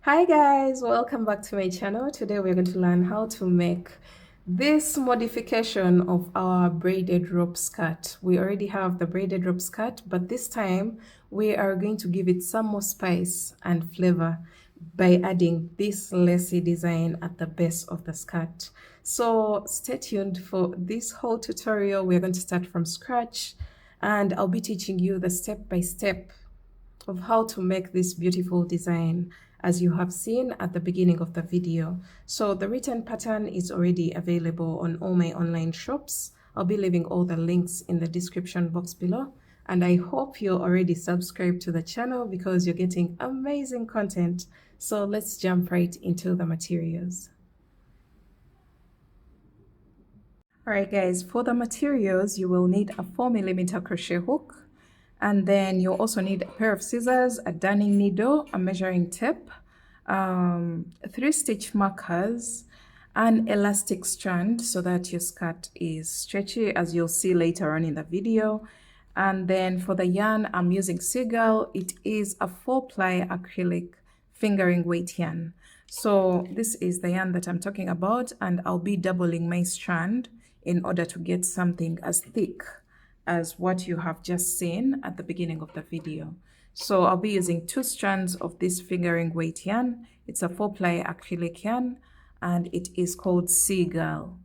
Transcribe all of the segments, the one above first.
Hi guys, welcome back to my channel. Today we're going to learn how to make this modification of our braided rope skirt. We already have the braided rope skirt, but this time we are going to give it some more spice and flavor by adding this lacy design at the base of the skirt. So stay tuned for this whole tutorial. We're going to start from scratch and I'll be teaching you the step-by-step of how to make this beautiful design as you have seen at the beginning of the video. So the written pattern is already available on all my online shops. I'll be leaving all the links in the description box below. And I hope you're already subscribed to the channel because you're getting amazing content. So let's jump right into the materials. Alright guys, for the materials, you will need a 4mm crochet hook, and then you'll also need a pair of scissors, a darning needle, a measuring tape, 3-stitch markers, an elastic strand so that your skirt is stretchy, as you'll see later on in the video. And then for the yarn, I'm using Seagull. It is a 4-ply acrylic fingering weight yarn. So this is the yarn that I'm talking about, and I'll be doubling my strand in order to get something as thick as what you have just seen at the beginning of the video. So I'll be using 2 strands of this fingering weight yarn. It's a 4-ply acrylic yarn and it is called Seagull.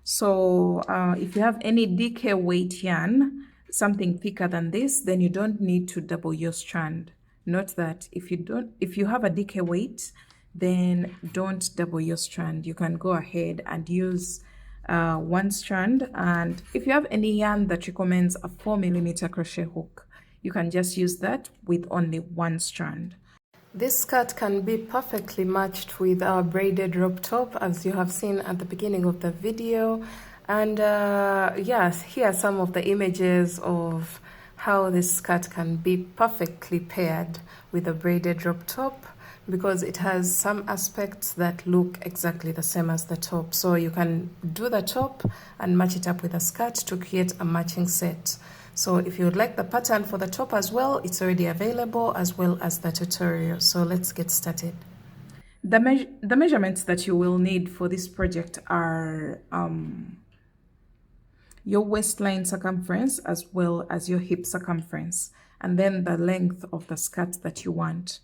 So if you have any DK weight yarn, something thicker than this, then you don't need to double your strand. Note that if you have a DK weight, then don't double your strand. You can go ahead and use 1 strand, and if you have any yarn that recommends a 4mm crochet hook, you can just use that with only 1 strand. This skirt can be perfectly matched with our braided rope top, as you have seen at the beginning of the video. And yes, here are some of the images of how this skirt can be perfectly paired with a braided rope top, because it has some aspects that look exactly the same as the top. So you can do the top and match it up with a skirt to create a matching set. So if you would like the pattern for the top as well, it's already available, as well as the tutorial. So let's get started. The measurements that you will need for this project are your waistline circumference as well as your hip circumference, and then the length of the skirt that you want.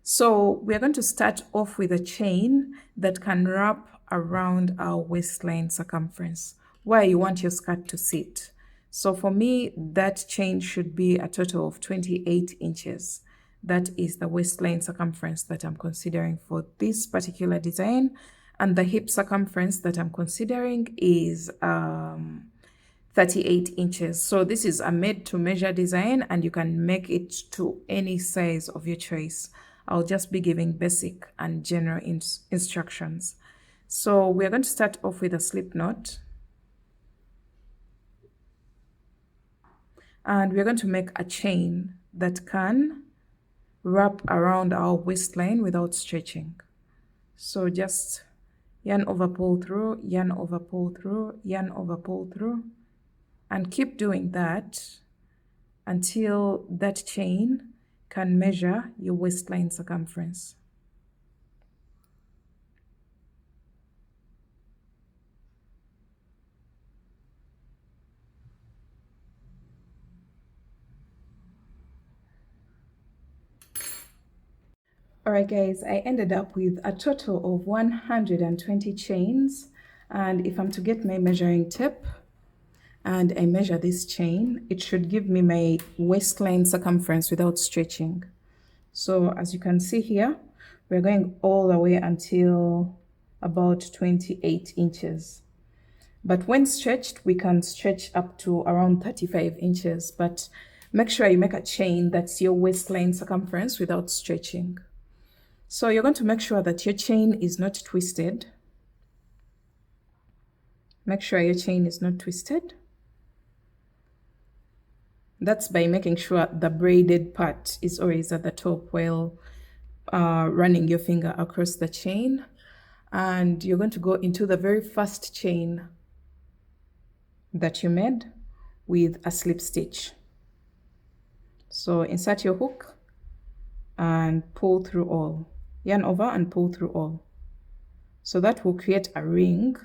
So we're going to start off with a chain that can wrap around our waistline circumference where you want your skirt to sit. So for me, that chain should be a total of 28 inches. That is the waistline circumference that I'm considering for this particular design. And the hip circumference that I'm considering is 38 inches. So this is a made to measure design, and you can make it to any size of your choice. I'll just be giving basic and general instructions. So we're going to start off with a slip knot. And we're going to make a chain that can wrap around our waistline without stretching. So just yarn over, pull through, yarn over, pull through, yarn over, pull through, and keep doing that until that chain can measure your waistline circumference. Alright guys, I ended up with a total of 120 chains, and if I'm to get my measuring tape and I measure this chain, it should give me my waistline circumference without stretching. So as you can see here, we're going all the way until about 28 inches. But when stretched, we can stretch up to around 35 inches, but make sure you make a chain that's your waistline circumference without stretching. So you're going to make sure that your chain is not twisted. Make sure your chain is not twisted. That's by making sure the braided part is always at the top while running your finger across the chain. And you're going to go into the very first chain that you made with a slip stitch. So insert your hook and pull through all. yarn over and pull through all. So that will create a ring,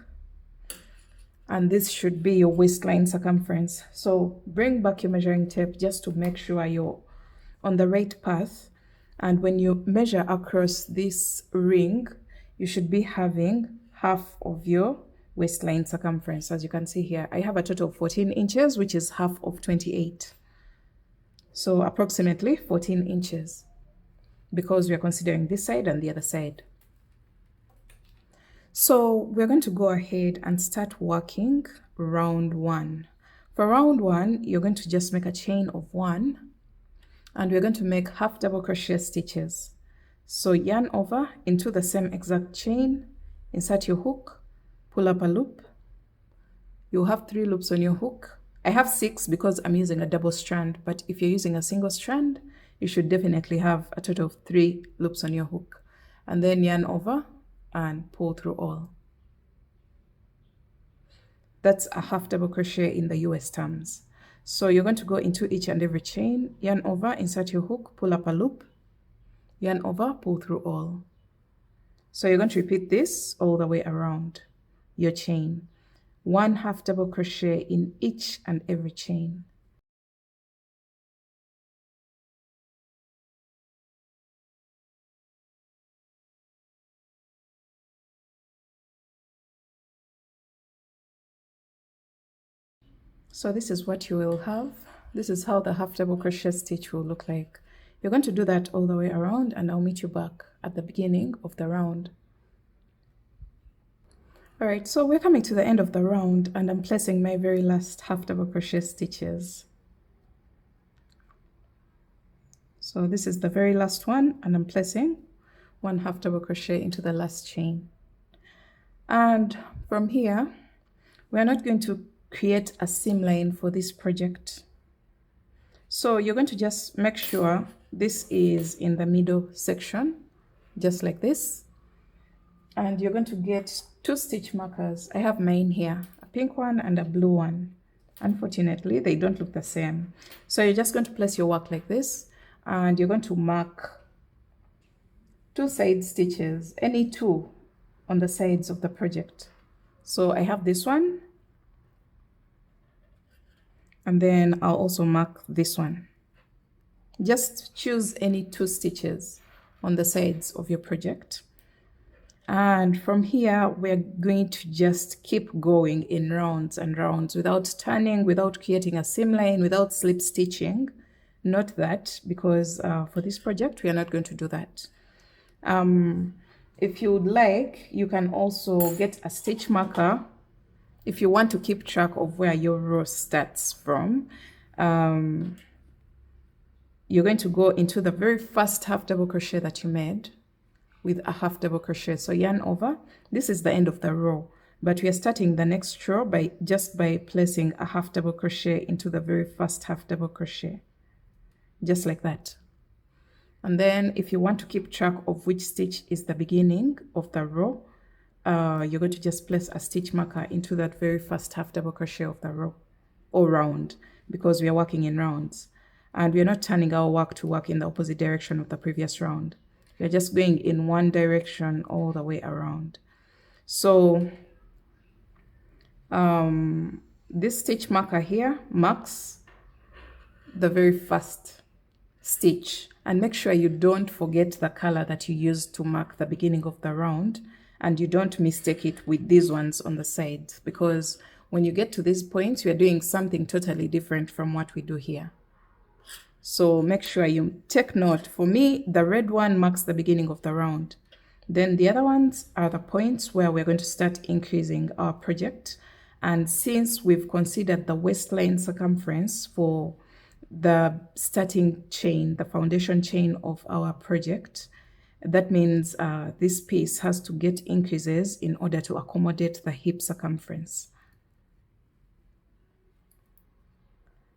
and this should be your waistline circumference. So bring back your measuring tape just to make sure you're on the right path. And when you measure across this ring, you should be having half of your waistline circumference. As you can see here, I have a total of 14 inches, which is half of 28. So approximately 14 inches, because we are considering this side and the other side. So we're going to go ahead and start working round 1. For round 1, you're going to just make a chain of 1, and we're going to make half double crochet stitches. So yarn over into the same exact chain, insert your hook, pull up a loop. You'll have 3 loops on your hook. I have 6 because I'm using a double strand, but if you're using a single strand, you should definitely have a total of 3 loops on your hook. And then yarn over and pull through all. That's a half double crochet in the US terms. So you're going to go into each and every chain, yarn over, insert your hook, pull up a loop, yarn over, pull through all. So you're going to repeat this all the way around your chain. 1 half double crochet in each and every chain. So this is what you will have. This is how the half double crochet stitch will look like. You're going to do that all the way around, and I'll meet you back at the beginning of the round. All right, so we're coming to the end of the round, and I'm placing my very last half double crochet stitches. So this is the very last one, and I'm placing 1 half double crochet into the last chain. And from here, we're not going to create a seam line for this project. So you're going to just make sure this is in the middle section, just like this. And you're going to get 2 stitch markers. I have mine here, a pink one and a blue one. Unfortunately, they don't look the same. So you're just going to place your work like this, and you're going to mark 2 side stitches, any 2 on the sides of the project. So I have this one, and then I'll also mark this one. Just choose any 2 stitches on the sides of your project. And from here, we're going to just keep going in rounds and rounds without turning, without creating a seam line, without slip stitching. Note that, because for this project, we are not going to do that. If you would like, you can also get a stitch marker if you want to keep track of where your row starts from. You're going to go into the very first half double crochet that you made with a half double crochet. So yarn over. This is the end of the row, but we are starting the next row by placing a half double crochet into the very first half double crochet, just like that. And then if you want to keep track of which stitch is the beginning of the row, you're going to just place a stitch marker into that very first half double crochet of the row or round, because we are working in rounds and we are not turning our work to work in the opposite direction of the previous round. We're just going in one direction all the way around. So this stitch marker here marks the very first stitch, and make sure you don't forget the color that you used to mark the beginning of the round, and you don't mistake it with these ones on the side, because when you get to these points, you're doing something totally different from what we do here. So make sure you take note. For me, the red one marks the beginning of the round. Then the other ones are the points where we're going to start increasing our project. And since we've considered the waistline circumference for the starting chain, the foundation chain of our project, that means this piece has to get increases in order to accommodate the hip circumference.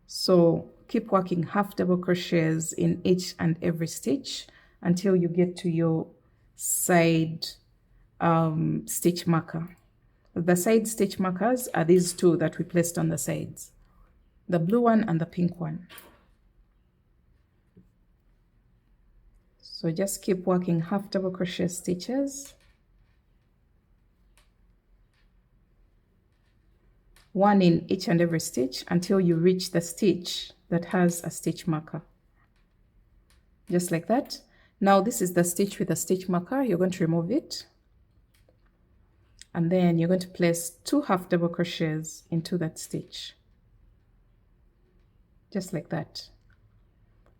So keep working half double crochets in each and every stitch until you get to your side stitch marker. The side stitch markers are these 2 that we placed on the sides, the blue one and the pink one. So just keep working half double crochet stitches, one in each and every stitch until you reach the stitch that has a stitch marker. Just like that. Now this is the stitch with a stitch marker. You're going to remove it. And then you're going to place 2 half double crochets into that stitch. Just like that.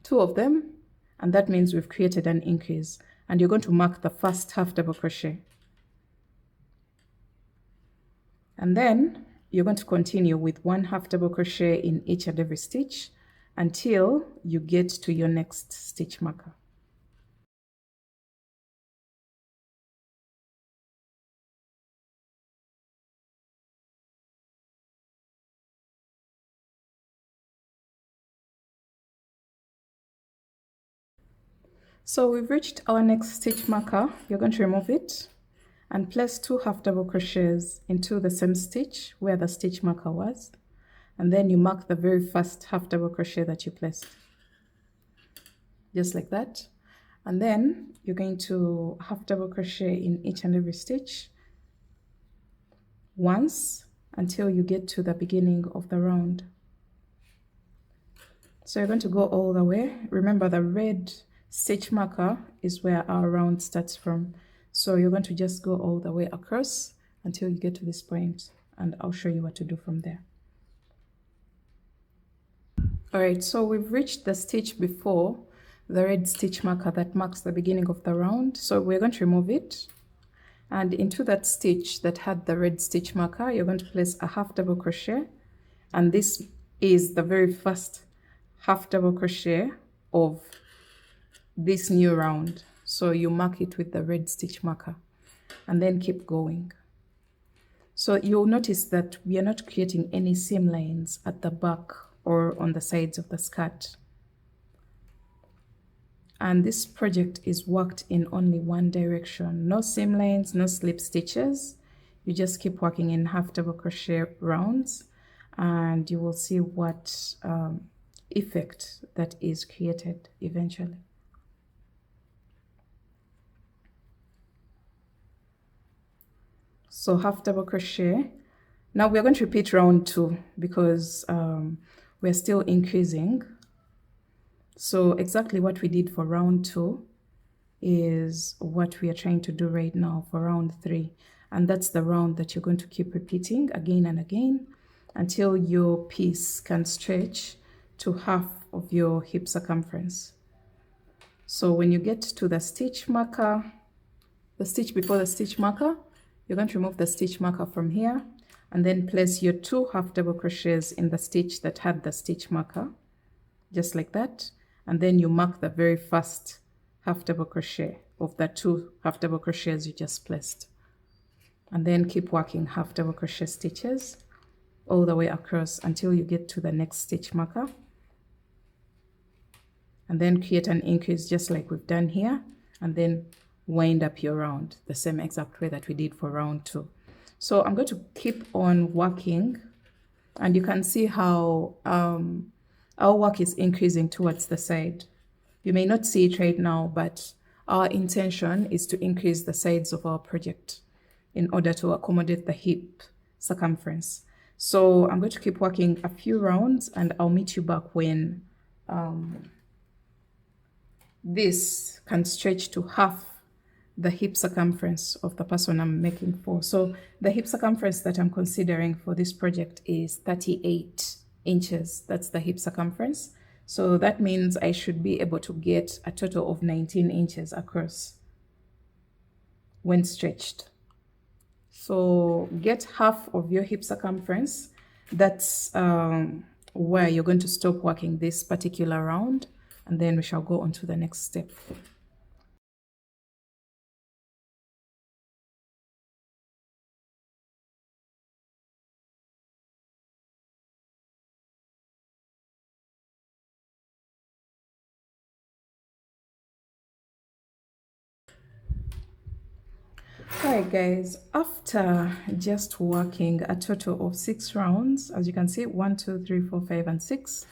2 of them. And that means we've created an increase. And you're going to mark the first half double crochet. And then you're going to continue with 1 half double crochet in each and every stitch until you get to your next stitch marker. So we've reached our next stitch marker. You're going to remove it and place 2 half double crochets into the same stitch where the stitch marker was. And then you mark the very first half double crochet that you placed. Just like that. And then you're going to half double crochet in each and every stitch once until you get to the beginning of the round. So you're going to go all the way. Remember, the red stitch marker is where our round starts from. So you're going to just go all the way across until you get to this point, and I'll show you what to do from there. All right, so we've reached the stitch before the red stitch marker that marks the beginning of the round. So we're going to remove it, and into that stitch that had the red stitch marker, you're going to place a half double crochet, and this is the very first half double crochet of this new round. So you mark it with the red stitch marker and then keep going. So you'll notice that we are not creating any seam lines at the back or on the sides of the skirt. And this project is worked in only one direction. No seam lines, no slip stitches. You just keep working in half double crochet rounds and you will see what effect that is created eventually. So half double crochet. Now we're going to repeat round 2 because we're still increasing. So exactly what we did for round 2 is what we are trying to do right now for round 3. And that's the round that you're going to keep repeating again and again until your piece can stretch to half of your hip circumference. So when you get to the stitch marker, the stitch before the stitch marker, you're going to remove the stitch marker from here and then place your 2 half double crochets in the stitch that had the stitch marker, just like that. And then you mark the very first half double crochet of the 2 half double crochets you just placed. And then keep working half double crochet stitches all the way across until you get to the next stitch marker. And then create an increase just like we've done here, and then wind up your round the same exact way that we did for round 2. So I'm going to keep on working, and you can see how our work is increasing towards the side. You may not see it right now, but our intention is to increase the sides of our project in order to accommodate the hip circumference. So I'm going to keep working a few rounds and I'll meet you back when this can stretch to half the hip circumference of the person I'm making for. So the hip circumference that I'm considering for this project is 38 inches. That's the hip circumference. So that means I should be able to get a total of 19 inches across when stretched. So get half of your hip circumference. That's where you're going to stop working this particular round, and then we shall go on to the next step. Alright guys, after just working a total of 6 rounds, as you can see, 1, 2, 3, 4, 5, and 6,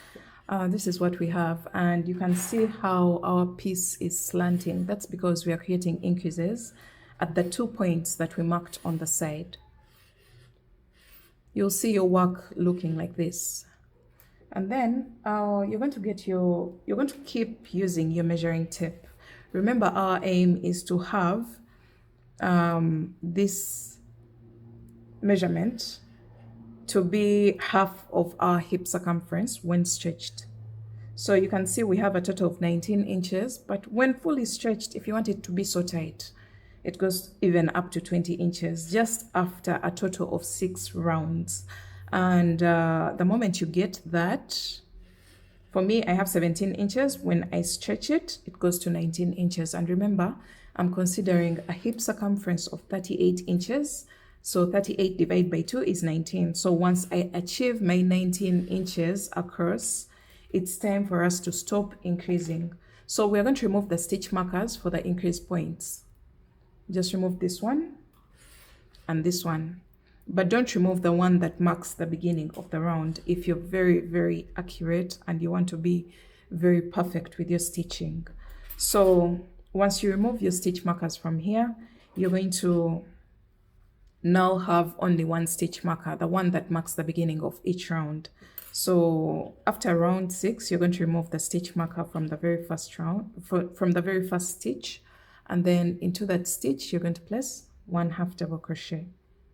This is what we have, and you can see how our piece is slanting. That's because we are creating increases at the 2 points that we marked on the side. You'll see your work looking like this. And then you're going to keep using your measuring tape. Remember, our aim is to have this measurement to be half of our hip circumference when stretched. So you can see we have a total of 19 inches, but when fully stretched, if you want it to be so tight, it goes even up to 20 inches just after a total of 6 rounds. And the moment you get that, for me, I have 17 inches. When I stretch it, it goes to 19 inches. And remember, I'm considering a hip circumference of 38 inches. So 38 divided by 2 is 19. So once I achieve my 19 inches across, it's time for us to stop increasing. So we're going to remove the stitch markers for the increase points. Just remove this one and this one. But don't remove the one that marks the beginning of the round if you're very, very accurate and you want to be very perfect with your stitching. So once you remove your stitch markers from here, you're going to now have only one stitch marker, the one that marks the beginning of each round. So after round 6, you're going to remove the stitch marker from the very first round, from the very first stitch, and then into that stitch you're going to place 1 half double crochet,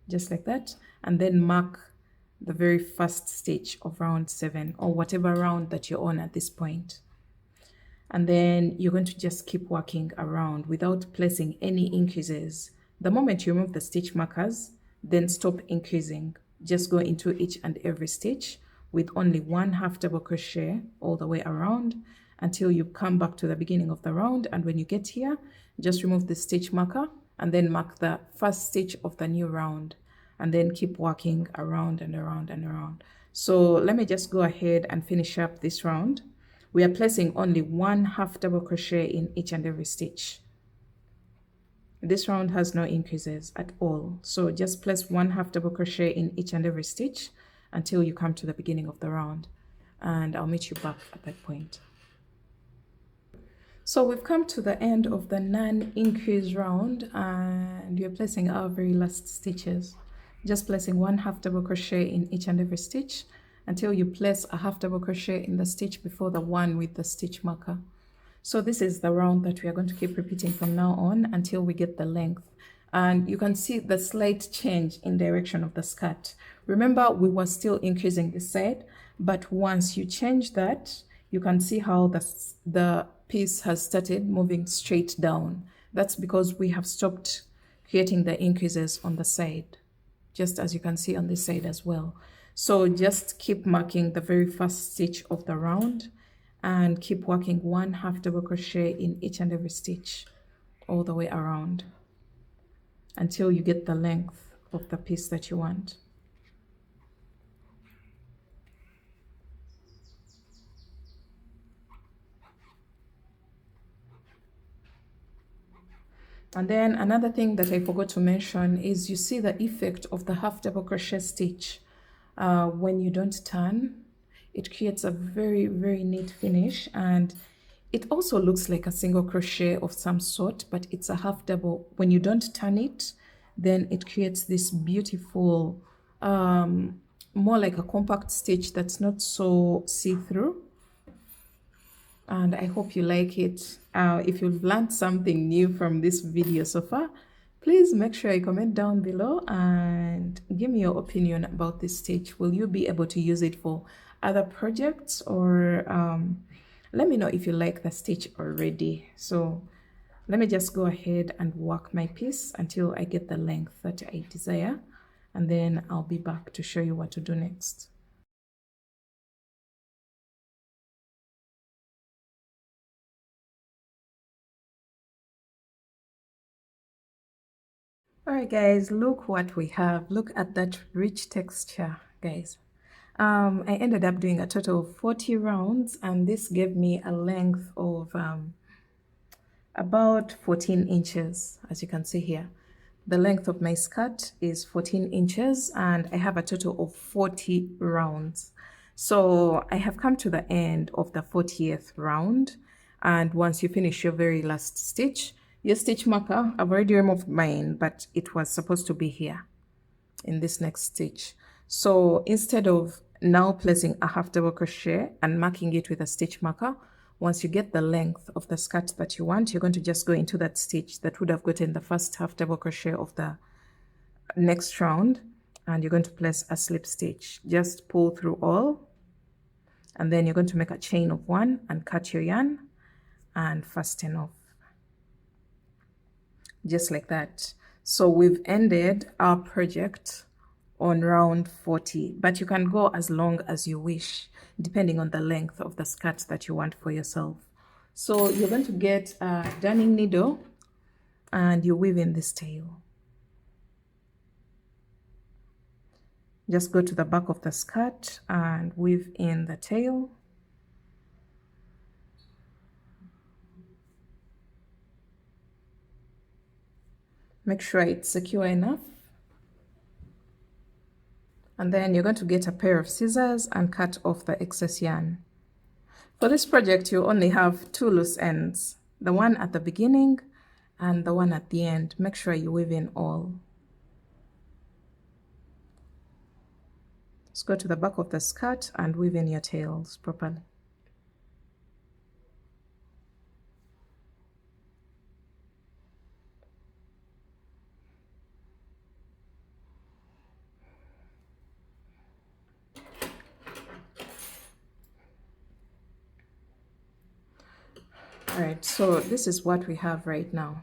just like that, and then mark the very first stitch of round 7 or whatever round that you're on at this point. And then you're going to just keep working around without placing any increases. The moment you remove the stitch markers, then stop increasing. Just go into each and every stitch with only 1 half double crochet all the way around until you come back to the beginning of the round. And when you get here, just remove the stitch marker and then mark the first stitch of the new round, and then keep working around and around and around. So let me just go ahead and finish up this round. We are placing only 1 half double crochet in each and every stitch. This round has no increases at all, so just place 1 half double crochet in each and every stitch until you come to the beginning of the round, and I'll meet you back at that point. So we've come to the end of the non-increase round, and we're placing our very last stitches. Just placing 1 half double crochet in each and every stitch until you place a half double crochet in the stitch before the one with the stitch marker. So this is the round that we are going to keep repeating from now on until we get the length. And you can see the slight change in direction of the skirt. Remember, we were still increasing this side, but once you change that, you can see how the piece has started moving straight down. That's because we have stopped creating the increases on the side, just as you can see on this side as well. So just keep marking the very first stitch of the round and keep working 1 half double crochet in each and every stitch all the way around until you get the length of the piece that you want. And then another thing that I forgot to mention is you see the effect of the half double crochet stitch. When you don't turn, it creates a very, very neat finish, and it also looks like a single crochet of some sort, but it's a half double. When you don't turn it, then it creates this beautiful, more like a compact stitch that's not so see-through. And I hope you like it. If you've learned something new from this video so far, please make sure you comment down below and give me your opinion about this stitch. Will you be able to use it for other projects, or let me know if you like the stitch already. So let me just go ahead and work my piece until I get the length that I desire, and then I'll be back to show you what to do next. Alright guys, look what we have. Look at that rich texture, guys. I ended up doing a total of 40 rounds, and this gave me a length of about 14 inches, as you can see here. The length of my skirt is 14 inches, and I have a total of 40 rounds. So I have come to the end of the 40th round, and once you finish your very last stitch, your stitch marker, I've already removed mine, but it was supposed to be here in this next stitch. So instead of now placing a half double crochet and marking it with a stitch marker, once you get the length of the skirt that you want, you're going to just go into that stitch that would have gotten the first half double crochet of the next round, and you're going to place a slip stitch. Just pull through all, and then you're going to make a chain of 1 and cut your yarn and fasten off, just like that. So we've ended our project on round 40, but you can go as long as you wish depending on the length of the skirt that you want for yourself. So you're going to get a darning needle and you weave in this tail. Just go to the back of the skirt and weave in the tail. Make sure it's secure enough. And then you're going to get a pair of scissors and cut off the excess yarn. For this project, you only have 2 loose ends, the one at the beginning and the one at the end. Make sure you weave in all. Just go to the back of the skirt and weave in your tails properly. All right, so this is what we have right now.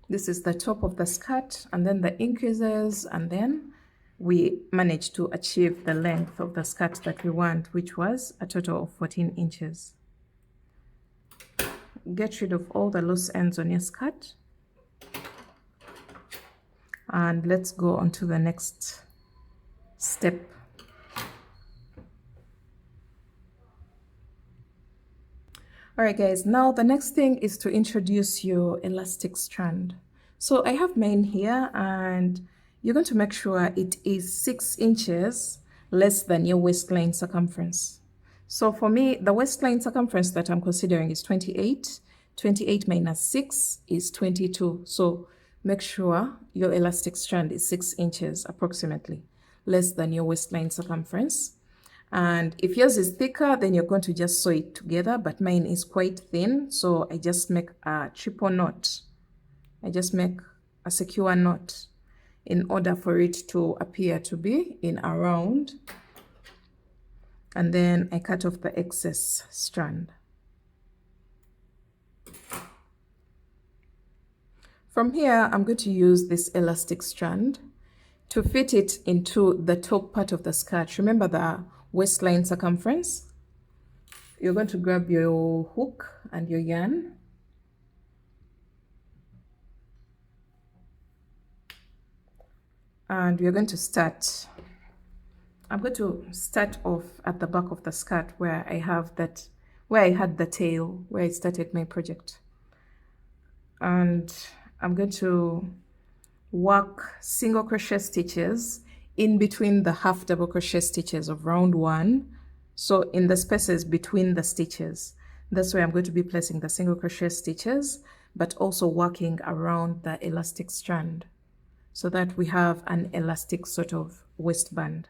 This is the top of the skirt, and then the increases, and then we managed to achieve the length of the skirt that we want, which was a total of 14 inches. Get rid of all the loose ends on your skirt. And let's go on to the next step. All right, guys, now the next thing is to introduce your elastic strand. So I have mine here, and you're going to make sure it is 6 inches less than your waistline circumference. So for me, the waistline circumference that I'm considering is 28. 28 minus 6 is 22. So make sure your elastic strand is 6 inches approximately less than your waistline circumference. And if yours is thicker, then you're going to just sew it together, but mine is quite thin, so I just make a triple knot. I just make a secure knot in order for it to appear to be in a round. And then I cut off the excess strand. From here, I'm going to use this elastic strand to fit it into the top part of the skirt. Remember the waistline circumference? You're going to grab your hook and your yarn. And we're going to start. I'm going to start off at the back of the skirt where I have that, where I had the tail, where I started my project. And I'm going to work single crochet stitches in between the half double crochet stitches of round 1. So in the spaces between the stitches, that's where I'm going to be placing the single crochet stitches, but also working around the elastic strand so that we have an elastic sort of waistband.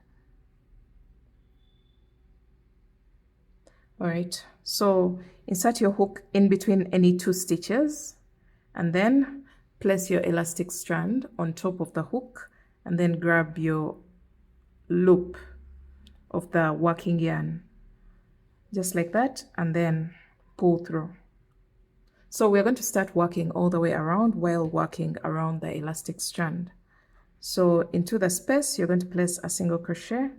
All right, so insert your hook in between any 2 stitches, and then place your elastic strand on top of the hook, and then grab your loop of the working yarn, just like that, and then pull through. So we're going to start working all the way around while working around the elastic strand. So into the space, you're going to place a single crochet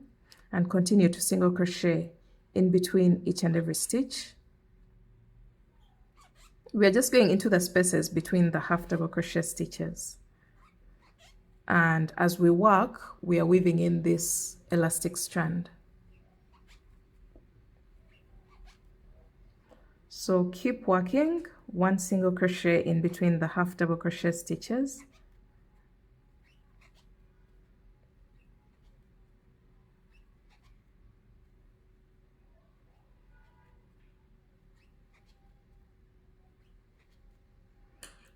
and continue to single crochet in between each and every stitch. We're just going into the spaces between the half double crochet stitches. And as we work, we are weaving in this elastic strand. So keep working, 1 single crochet in between the half double crochet stitches.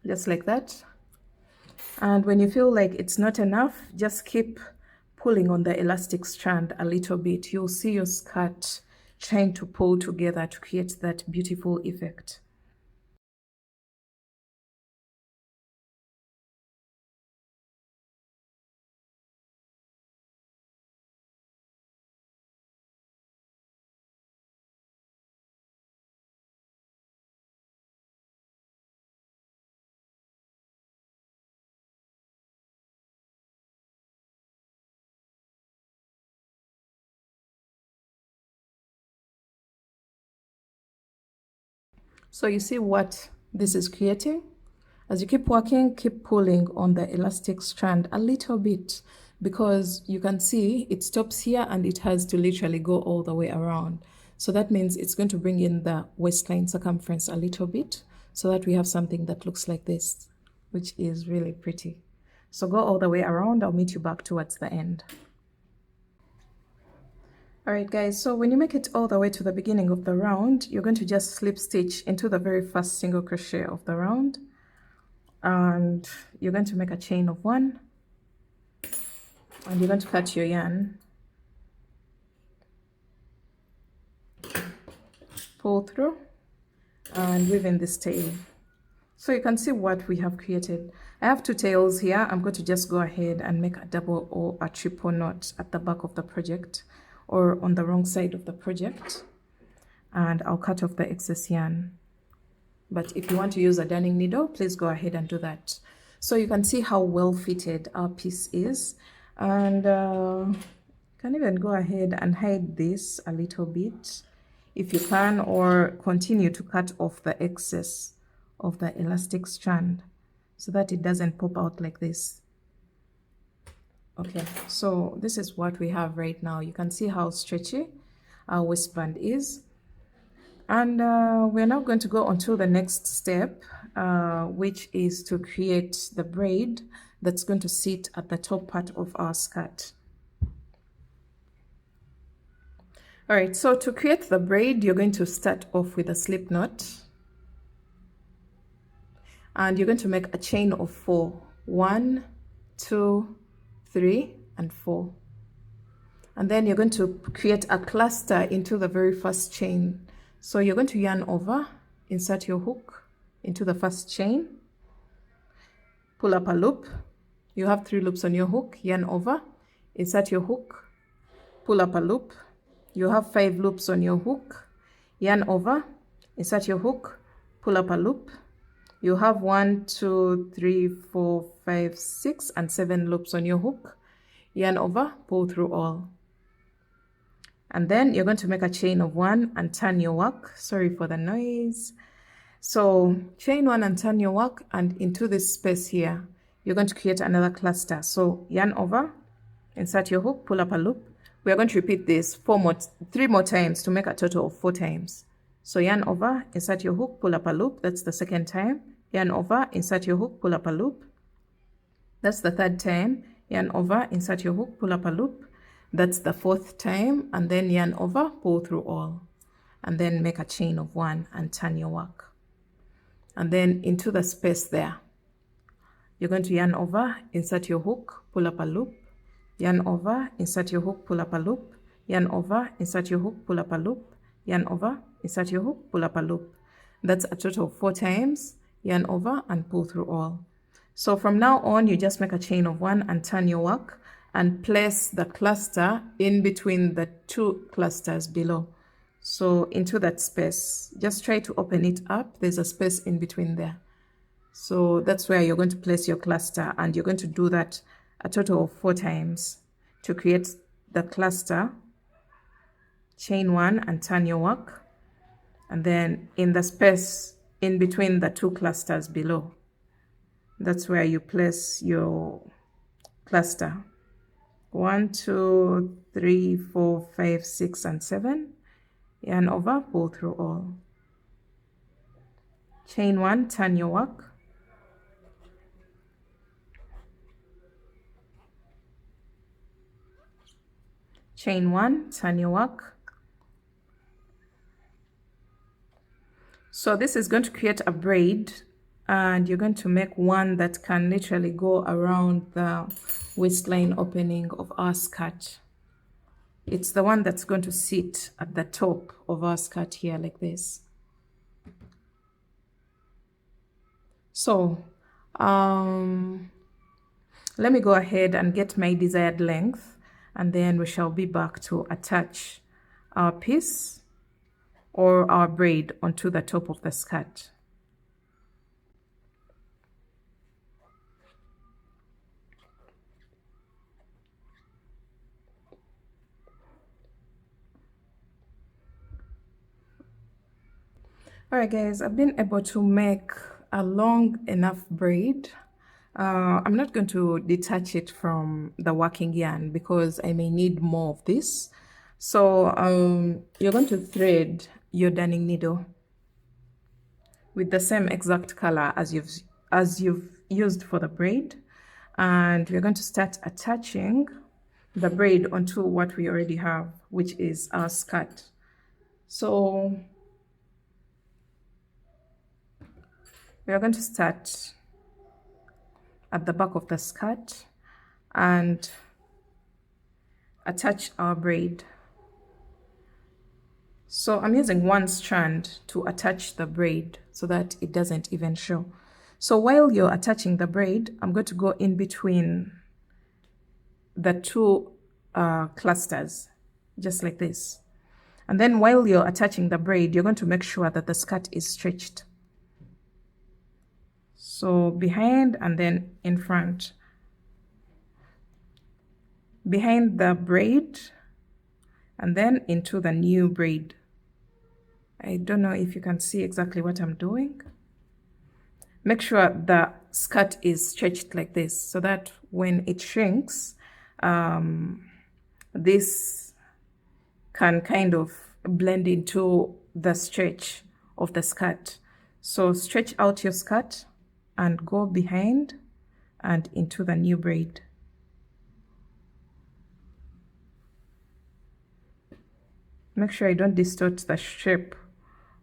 just like that. And when you feel like it's not enough, just keep pulling on the elastic strand a little bit. You'll see your skirt trying to pull together to create that beautiful effect. So you see what this is creating? As you keep working, keep pulling on the elastic strand a little bit, because you can see it stops here and it has to literally go all the way around. So that means it's going to bring in the waistline circumference a little bit so that we have something that looks like this, which is really pretty. So go all the way around. I'll meet you back towards the end. Alright guys, so when you make it all the way to the beginning of the round, you're going to just slip stitch into the very first single crochet of the round, and you're going to make a chain of 1, and you're going to cut your yarn, pull through, and weave in this tail. So you can see what we have created. I have 2 tails here. I'm going to just go ahead and make a double or a triple knot at the back of the project, or on the wrong side of the project, and I'll cut off the excess yarn. But if you want to use a darning needle, please go ahead and do that. So you can see how well fitted our piece is, and you can even go ahead and hide this a little bit if you can, or continue to cut off the excess of the elastic strand so that it doesn't pop out like this. Okay, so this is what we have right now. You can see how stretchy our waistband is. And we're now going to go on to the next step, which is to create the braid that's going to sit at the top part of our skirt. All right, so to create the braid, you're going to start off with a slip knot. And you're going to make a chain of 4. 1, 2, 3, and 4. And then you're going to create a cluster into the very first chain. So you're going to yarn over, insert your hook into the first chain, pull up a loop. You have 3 loops on your hook, yarn over, insert your hook, pull up a loop. You have 5 loops on your hook, yarn over, insert your hook, pull up a loop. You have 1, 2, 3, 4, 5, 6, and 7 loops on your hook, yarn over, pull through all. And then you're going to make a chain of 1 and turn your work. Sorry for the noise. So chain 1 and turn your work, and into this space here, you're going to create another cluster. So yarn over, insert your hook, pull up a loop. We are going to repeat this 3 more times to make a total of 4 times. So yarn over, insert your hook, pull up a loop. That's the second time. Yarn over, insert your hook, pull up a loop. That's the third time. Yarn over, insert your hook, pull up a loop. That's the 4th time, and then yarn over, pull through all, and then make a chain of 1 and turn your work. And then into the space there, you're going to yarn over, insert your hook, pull up a loop, yarn over, insert your hook, pull up a loop, yarn over, insert your hook, pull up a loop, yarn over, insert your hook, pull up a loop. That's a total of 4 times, yarn over and pull through all. So from now on, you just make a chain of 1 and turn your work, and place the cluster in between the 2 clusters below. So into that space, just try to open it up. There's a space in between there. So that's where you're going to place your cluster, and you're going to do that a total of 4 times to create the cluster. Chain 1 and turn your work, and then in the space in between the 2 clusters below, that's where you place your cluster. 1, 2, 3, 4, 5, 6, and 7. Yarn over, pull through all. Chain 1, turn your work. Chain 1, turn your work. So this is going to create a braid and you're going to make one that can literally go around the waistline opening of our skirt. It's the one that's going to sit at the top of our skirt here like this. So let me go ahead and get my desired length, and then we shall be back to attach our piece or our braid onto the top of the skirt. All right, guys, I've been able to make a long enough braid. I'm not going to detach it from the working yarn because I may need more of this. So you're going to thread your darning needle with the same exact color as you've used for the braid, and we're going to start attaching the braid onto what we already have, which is our skirt. So we are going to start at the back of the skirt and attach our braid. So I'm using one strand to attach the braid so that it doesn't even show. So while you're attaching the braid, I'm going to go in between the two clusters, just like this. And then while you're attaching the braid, you're going to make sure that the skirt is stretched. So behind and then in front. Behind the braid and then into the new braid. I don't know if you can see exactly what I'm doing. Make sure the skirt is stretched like this so that when it shrinks, this can kind of blend into the stretch of the skirt. So stretch out your skirt and go behind and into the new braid. Make sure you don't distort the shape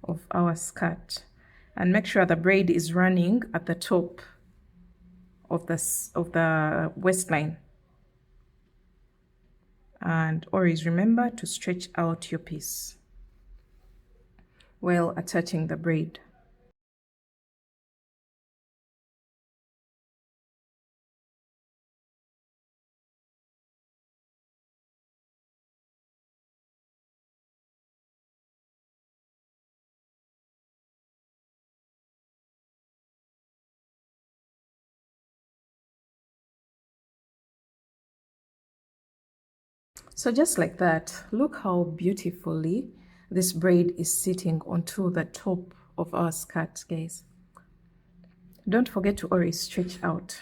of our skirt, and make sure the braid is running at the top of the waistline. And always remember to stretch out your piece while attaching the braid. So just like that, look how beautifully this braid is sitting onto the top of our skirt, guys. Don't forget to always stretch out.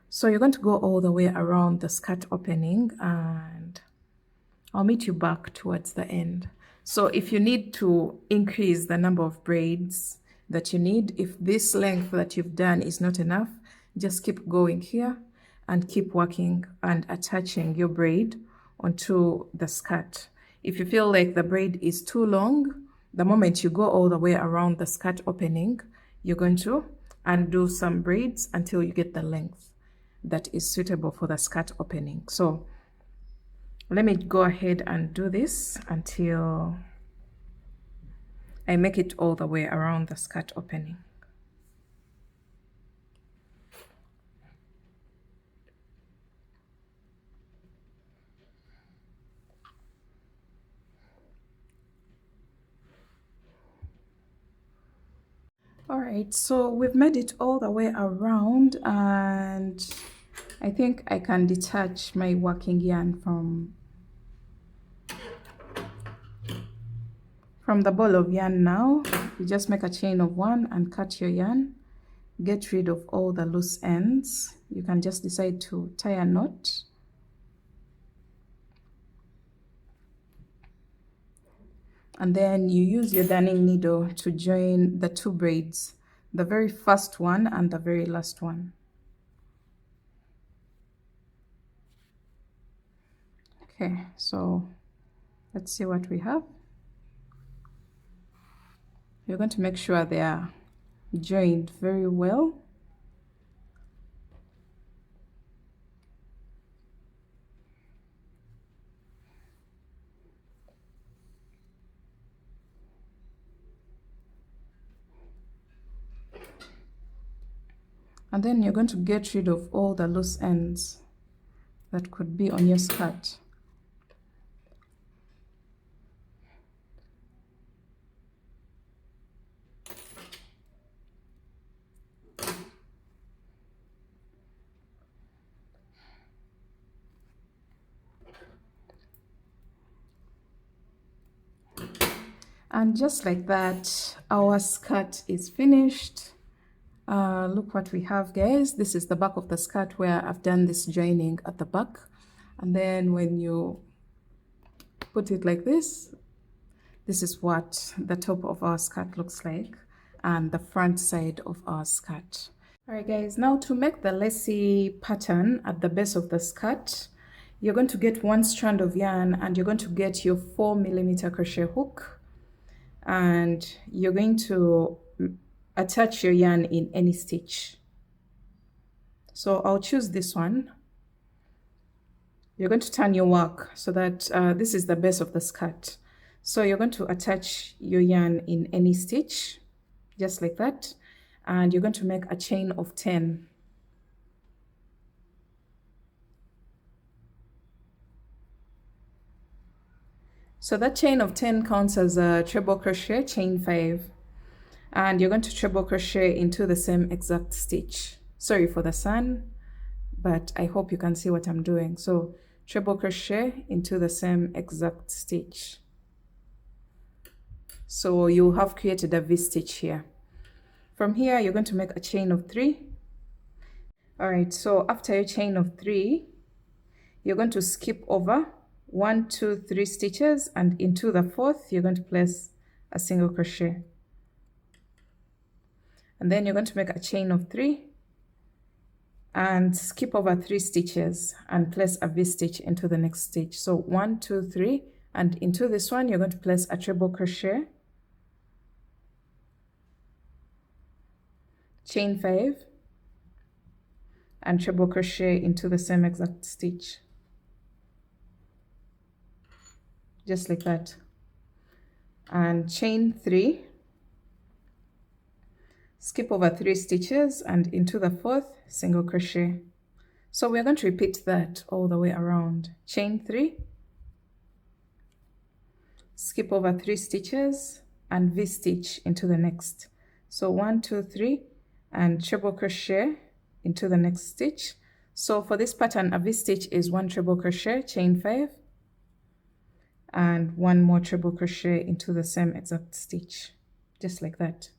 So you're going to go all the way around the skirt opening, and I'll meet you back towards the end. So if you need to increase the number of braids that you need, if this length that you've done is not enough, just keep going here and keep working and attaching your braid onto the skirt. If you feel like the braid is too long, the moment you go all the way around the skirt opening, you're going to undo some braids until you get the length that is suitable for the skirt opening. So let me go ahead and do this until I make it all the way around the skirt opening. All right, so we've made it all the way around, and I think I can detach my working yarn from the ball of yarn now. You just make a chain of 1 and cut your yarn. Get rid of all the loose ends. You can just decide to tie a knot. And then you use your darning needle to join the two braids, the very first one and the very last one. Okay, so let's see what we have. You're going to make sure they are joined very well. And then you're going to get rid of all the loose ends that could be on your skirt. And just like that, our skirt is finished. Look what we have, guys. This is the back of the skirt where I've done this joining at the back. And then when you put it like this is what the top of our skirt looks like, and the front side of our skirt. All right, guys, now to make the lacy pattern at the base of the skirt, you're going to get one strand of yarn and you're going to get your 4mm crochet hook, and you're going to attach your yarn in any stitch. So I'll choose this one. You're going to turn your work so that this is the base of the skirt. So you're going to attach your yarn in any stitch, just like that, and you're going to make a chain of 10. So that chain of 10 counts as a treble crochet, chain 5. And you're going to treble crochet into the same exact stitch. Sorry for the sun, but I hope you can see what I'm doing. So treble crochet into the same exact stitch. So you have created a V-stitch here. From here, you're going to make a chain of 3. All right, so after your chain of 3, you're going to skip over 1, 2, 3 stitches, and into the 4th, you're going to place a single crochet. And then you're going to make a chain of 3 and skip over 3 stitches and place a V-stitch into the next stitch. So 1, 2, 3, and into this one, you're going to place a treble crochet, chain 5, and treble crochet into the same exact stitch, just like that, and chain 3, skip over 3 stitches and into the 4th, single crochet. So we're going to repeat that all the way around. Chain 3, skip over 3 stitches and V-stitch into the next. So 1, 2, 3, and treble crochet into the next stitch. So for this pattern, a V-stitch is 1 treble crochet, chain 5, and 1 more treble crochet into the same exact stitch, just like that.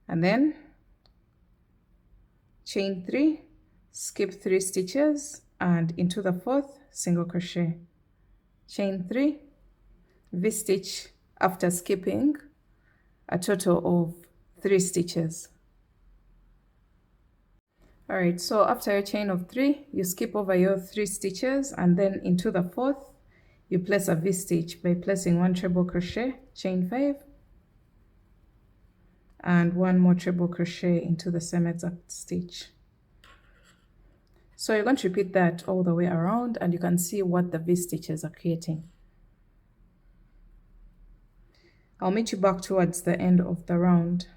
And then chain 3, skip 3 stitches and into the 4th, single crochet, chain 3, V-stitch after skipping a total of 3 stitches. All right, so after your chain of 3, you skip over your 3 stitches, and then into the 4th, you place a V-stitch by placing 1 treble crochet, chain 5, and 1 more treble crochet into the same exact stitch. So you're going to repeat that all the way around, and you can see what the V-stitches are creating. I'll meet you back towards the end of the round.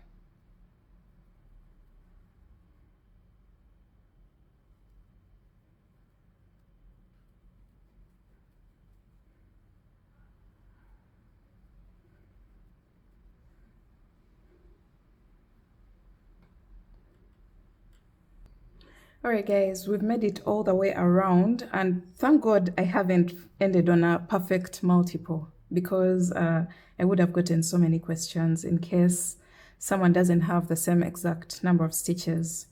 Alright guys, we've made it all the way around, and thank God I haven't ended on a perfect multiple, because I would have gotten so many questions in case someone doesn't have the same exact number of stitches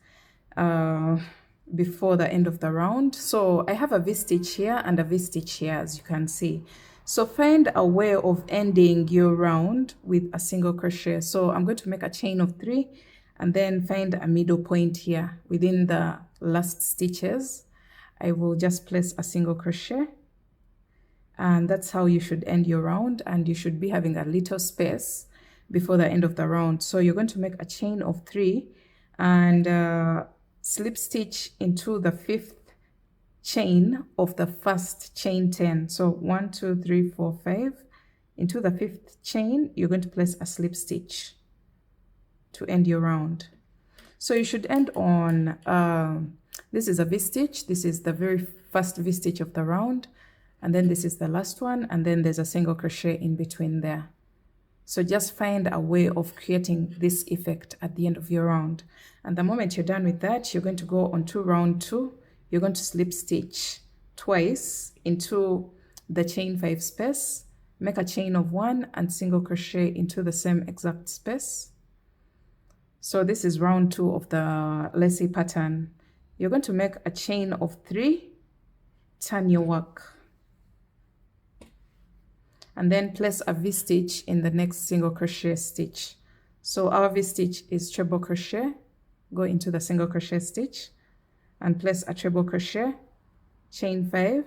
before the end of the round. So I have a V-stitch here and a V-stitch here, as you can see. So find a way of ending your round with a single crochet. So I'm going to make a chain of 3 and then find a middle point here within the last stitches. I will just place a single crochet, and that's how you should end your round, and you should be having a little space before the end of the round. So you're going to make a chain of 3 and slip stitch into the 5th chain of the first chain 10. So 1 2 3 4 5. Into the 5th chain you're going to place a slip stitch to end your round. So you should end on this is a V-stitch. This is the very first V-stitch of the round, and then this is the last one, and then there's a single crochet in between there. So just find a way of creating this effect at the end of your round. And the moment you're done with that, you're going to go on to round 2. You're going to slip stitch twice into the chain 5 space, make a chain of 1 and single crochet into the same exact space. So this is round 2 of the lacy pattern. You're going to make a chain of 3, turn your work, and then place a V-stitch in the next single crochet stitch. So our V-stitch is treble crochet. Go into the single crochet stitch and place a treble crochet, chain 5,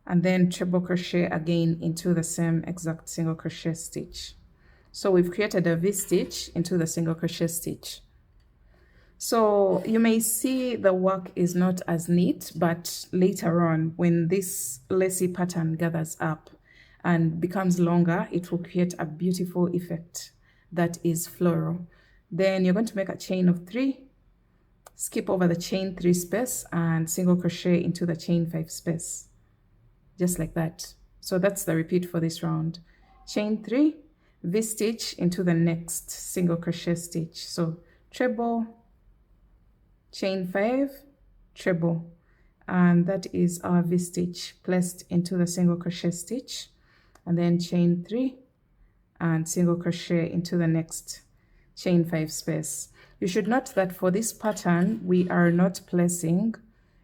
and then treble crochet again into the same exact single crochet stitch. So we've created a V-stitch into the single crochet stitch. So you may see the work is not as neat, but later on when this lacy pattern gathers up and becomes longer, it will create a beautiful effect that is floral. Then you're going to make a chain of 3, skip over the chain 3 space and single crochet into the chain 5 space, just like that. So that's the repeat for this round. Chain 3, V-stitch into the next single crochet stitch. So treble, chain 5, treble, and that is our V-stitch placed into the single crochet stitch, and then chain 3 and single crochet into the next chain 5 space. You should note that for this pattern we are not placing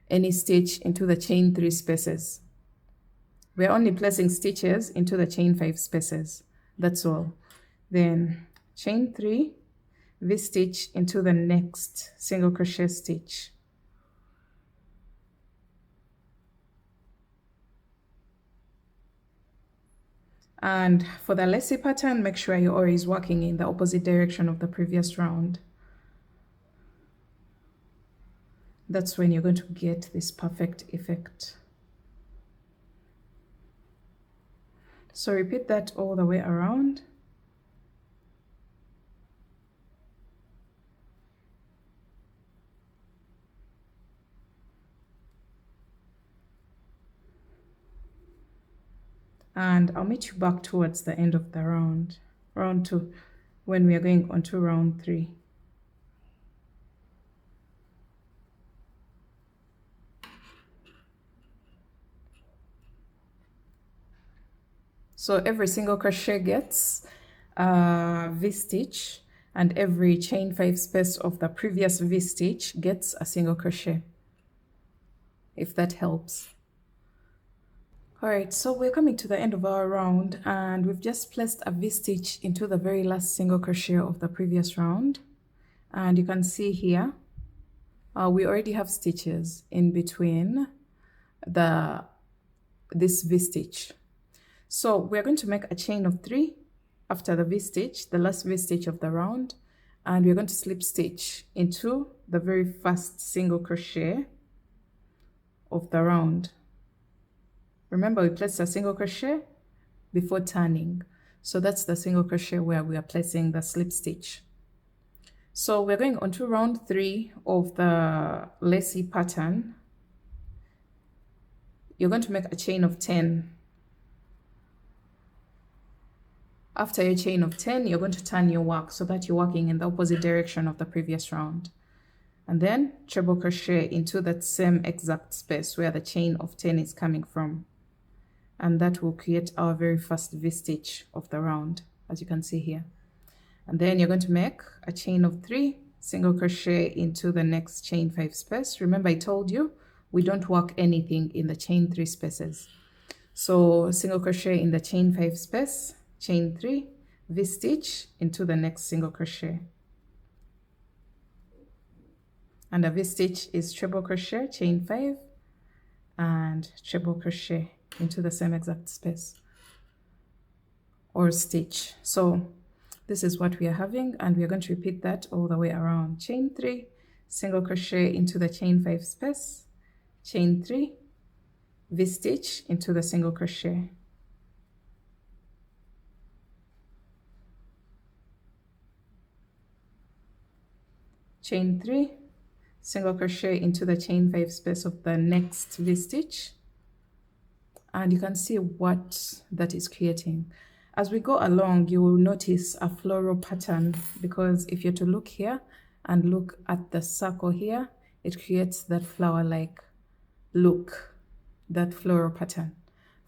any stitch into the chain 3 spaces. We are only placing stitches into the chain 5 spaces. That's all. Then chain 3, V-stitch into the next single crochet stitch. And for the lacy pattern, make sure you're always working in the opposite direction of the previous round. That's when you're going to get this perfect effect. So repeat that all the way around. And I'll meet you back towards the end of the round 2, when we are going on to round 3. So every single crochet gets a V-stitch, and every chain 5 space of the previous V-stitch gets a single crochet, if that helps. Alright, so we're coming to the end of our round, and we've just placed a V-stitch into the very last single crochet of the previous round. And you can see here, we already have stitches in between this V-stitch. So we're going to make a chain of 3 after the V-stitch, the last V-stitch of the round, and we're going to slip stitch into the very first single crochet of the round. Remember, we placed a single crochet before turning, so that's the single crochet where we are placing the slip stitch. So we're going on to round 3 of the lacy pattern. You're going to make a chain of 10. After your chain of 10, you're going to turn your work so that you're working in the opposite direction of the previous round. And then treble crochet into that same exact space where the chain of 10 is coming from. And that will create our very first V-stitch of the round, as you can see here. And then you're going to make a chain of 3, single crochet into the next chain 5 space. Remember, I told you we don't work anything in the chain 3 spaces. So single crochet in the chain 5 space, chain 3, V-stitch into the next single crochet. And a V-stitch is treble crochet, chain 5, and treble crochet into the same exact space. or stitch. So this is what we are having, and we are going to repeat that all the way around. Chain 3, single crochet into the chain 5 space, chain 3, V-stitch into the single crochet, chain 3, single crochet into the chain 5 space of the next V-stitch, and you can see what that is creating. As we go along, you will notice a floral pattern, because if you're to look here and look at the circle here, it creates that flower-like look, that floral pattern,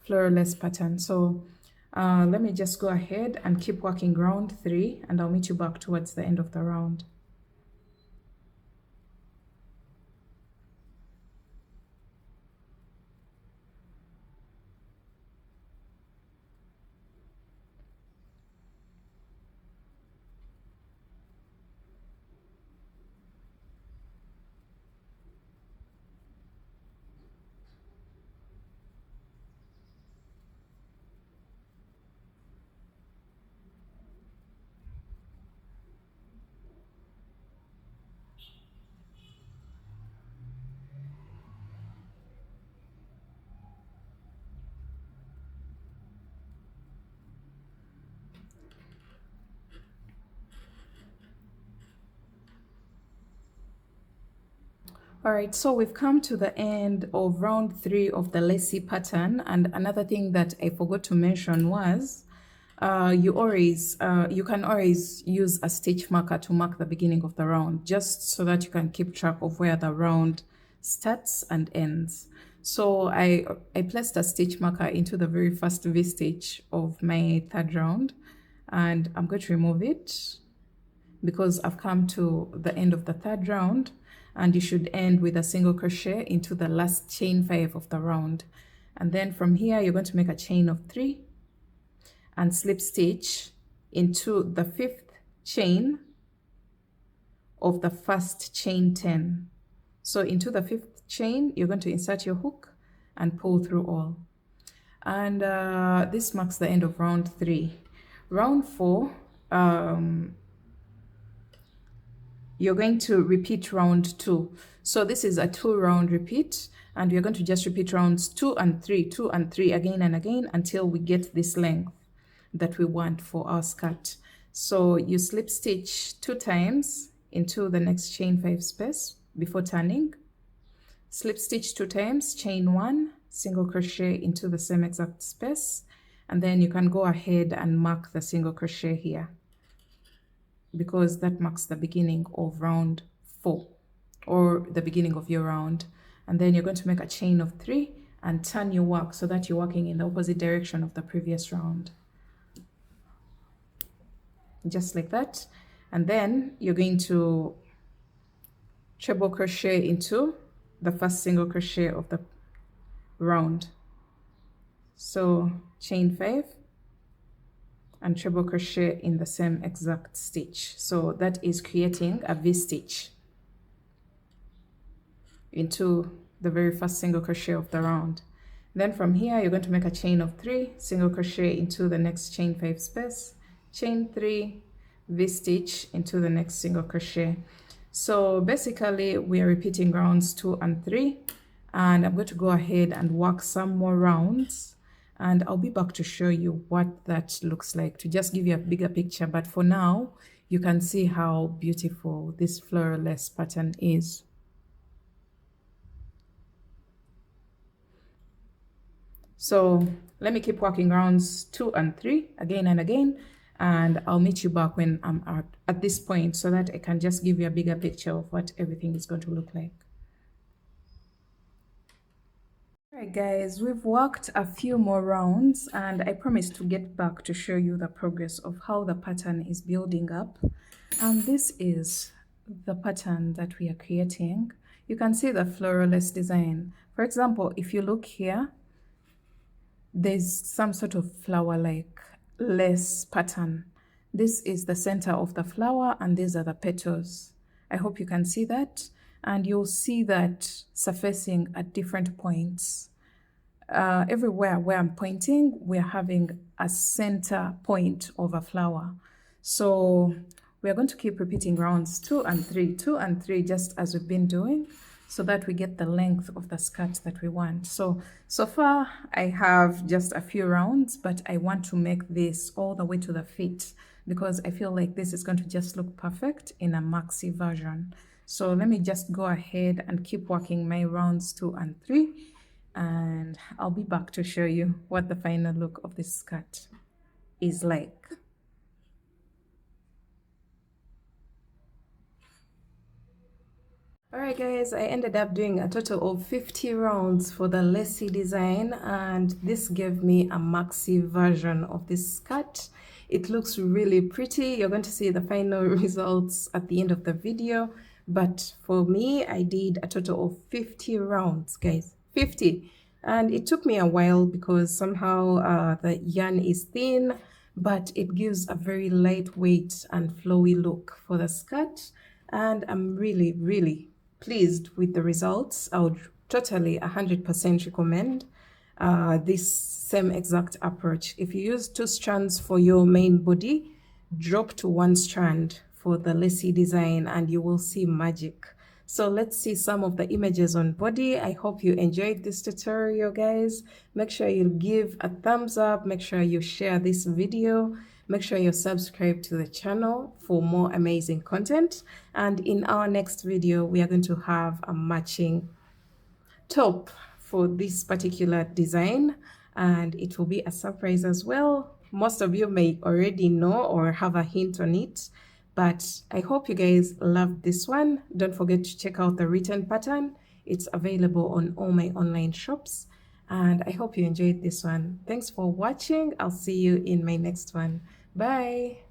floraless pattern. So let me just go ahead and keep working round 3, and I'll meet you back towards the end of the round. All right, so we've come to the end of round 3 of the lacy pattern, and another thing that I forgot to mention was you can always use a stitch marker to mark the beginning of the round, just so that you can keep track of where the round starts and ends. So I placed a stitch marker into the very first V-stitch of my 3rd round, and I'm going to remove it because I've come to the end of the 3rd round, and you should end with a single crochet into the last chain 5 of the round. And then from here, you're going to make a chain of 3 and slip stitch into the 5th chain of the first chain 10. So into the 5th chain, you're going to insert your hook and pull through all. And this marks the end of round 3. Round 4, you're going to repeat round 2. So this is a 2-round repeat, and we're going to just repeat rounds 2 and 3, 2 and 3 again and again until we get this length that we want for our skirt. So you slip stitch 2 times into the next chain 5 space before turning, slip stitch 2 times, chain 1, single crochet into the same exact space, and then you can go ahead and mark the single crochet here, because that marks the beginning of round 4, or the beginning of your round. And then you're going to make a chain of 3 and turn your work so that you're working in the opposite direction of the previous round, just like that. And then you're going to treble crochet into the first single crochet of the round. So chain 5 and treble crochet in the same exact stitch. So that is creating a V-stitch into the very first single crochet of the round. Then from here, you're going to make a chain of 3, single crochet into the next chain 5 space, chain 3, V-stitch into the next single crochet. So basically, we are repeating rounds 2 and 3, and I'm going to go ahead and work some more rounds, and I'll be back to show you what that looks like, to just give you a bigger picture. But for now, you can see how beautiful this floraless pattern is. So let me keep working rounds 2 and 3 again and again, and I'll meet you back when I'm at this point, so that I can just give you a bigger picture of what everything is going to look like. Alright guys, we've worked a few more rounds, and I promised to get back to show you the progress of how the pattern is building up. And this is the pattern that we are creating. You can see the floraless design. For example, if you look here, there's some sort of flower-like lace pattern. This is the center of the flower, and these are the petals. I hope you can see that. And you'll see that surfacing at different points everywhere where I'm pointing, we're having a center point of a flower. So we're going to keep repeating rounds 2 and 3, 2 and 3, just as we've been doing, so that we get the length of the skirt that we want. So far I have just a few rounds, but I want to make this all the way to the feet because I feel like this is going to just look perfect in a maxi version. So let me just go ahead and keep working my rounds 2 and 3, and I'll be back to show you what the final look of this skirt is like. Alright guys, I ended up doing a total of 50 rounds for the lacy design, and this gave me a maxi version of this skirt. It looks really pretty. You're going to see the final results at the end of the video, but for me, I did a total of 50 rounds, guys. 50. And it took me a while because somehow the yarn is thin, but it gives a very lightweight and flowy look for the skirt, and I'm really pleased with the results. I would totally 100% recommend this same exact approach. If you use 2 strands for your main body, drop to 1 strand for the lacy design and you will see magic. So let's see some of the images on body. I hope you enjoyed this tutorial, guys. Make sure you give a thumbs up, make sure you share this video, make sure you're subscribed to the channel for more amazing content. And in our next video, we are going to have a matching top for this particular design, and it will be a surprise as well. Most of you may already know or have a hint on it, but I hope you guys loved this one. Don't forget to check out the written pattern. It's available on all my online shops, and I hope you enjoyed this one. Thanks for watching. I'll see you in my next one. Bye.